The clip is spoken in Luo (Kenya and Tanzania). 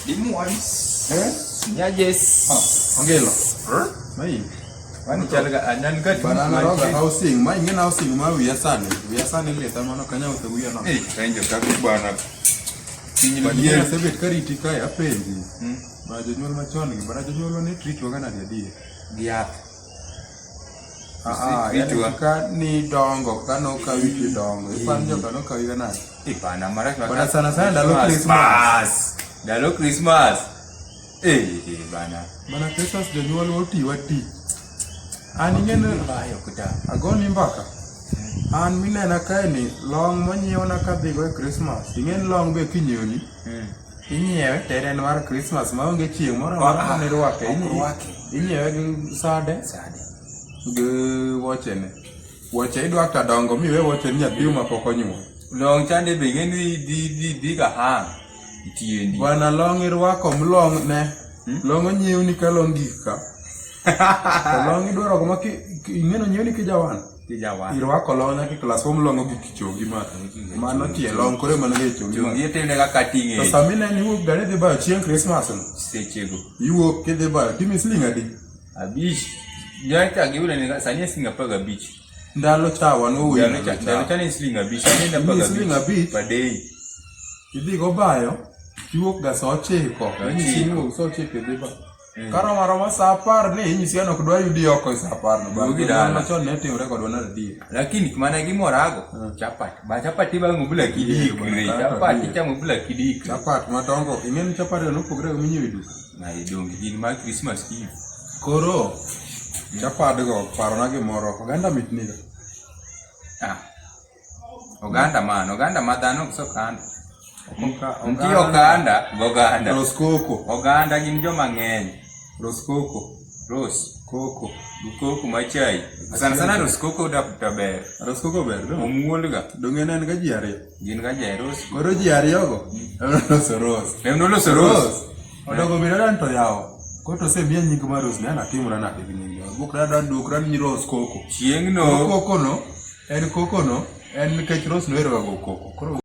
Dimuois. Nyajes. Ongelo. Mai. Wani chalga anan gat. Banana roga housing. Mai ngena housing ma wiya sani. Wiya sani le tamano kanya ute wiya no. Kanjo kabi bana. Badiye sebet kariti kai apenji. Ba jonyuol machon gi bara jonyuol ne treat waga na dia. Giath. Yani ka ni dongo kano ka wiki dongo. Ipanjo kano ka wiga na. Ipana mara Bana sana ndalo Christmas. Ndalo Christmas. Bana. Bana Christmas jonyuol oti wati. An ing'eno bayo kuta. Agoni mbaka. An minena kae ni long monyiewna kadhigo e Christmas. Ing'en long be kinyiewni. Inyiewe teren mar Christmas maonge chieng' moro amora ne rwake. Inyiewe gi sade. Gi wochene. Woche idwa ka dongo miwe woche ni nyathi ma pok onyuol. Long chande be ng'eni di ka hang. Itiendi. Bwana long irwako mlong ne. Long onyiewni ka long gika. Long idwaro kuma ing'eno nyiewni kijawan. Irwako long nyaka klas home long gi kichogi ma. Mano tie long kore man ge chogi. Chogi tende ka cutting To samine ni wuok gane dhi bayo chieng' Christmas no. Sechego. Iwuok kidhi bayo timi siling adi? Abich. Nyaka giwule ni sani siling 15. Ndalo chawa no wuyo. Ndalo chani siling 5. Siling 5 per day. Idhi go bayo. Iwuok ga saa 9. Inyisi ni saa 9 idhi bayo. Karo maroma saa 10 ni inyisi an ok dwa yudi oko saa 10 no. Bugi dala. Machon ne timore kodwa na adier. Lakini kumana gimorago chapat. Ba chapat ba ngubula kidik. Chapat chamo bula kidik. Chapat madongo. Ing'en chapat no pogre minyiew duka. Na idongi din ma Christmas Eve. Koro chapat go parona gimoro oganda mitniga. Oganda ma dhano so kanda. Onti oganda, goganda. Roskoko. Oganda gin joma ng'eny. Roskoko. Koko. Koko machai. Sana roskoko da ber. Roskoko ber do. Omuol ga. Donge nen ga ji ariyo. Gin ga jairos. Koro ji ariyo go. Loso ros. Odogo biran to yawo. Koto se miya nying mar Ros ne anatimora nade gi nying. Bukra dan dukra ni Roskoko. Chieng' no. Koko no. En nikech Ros no ero go koko. Koro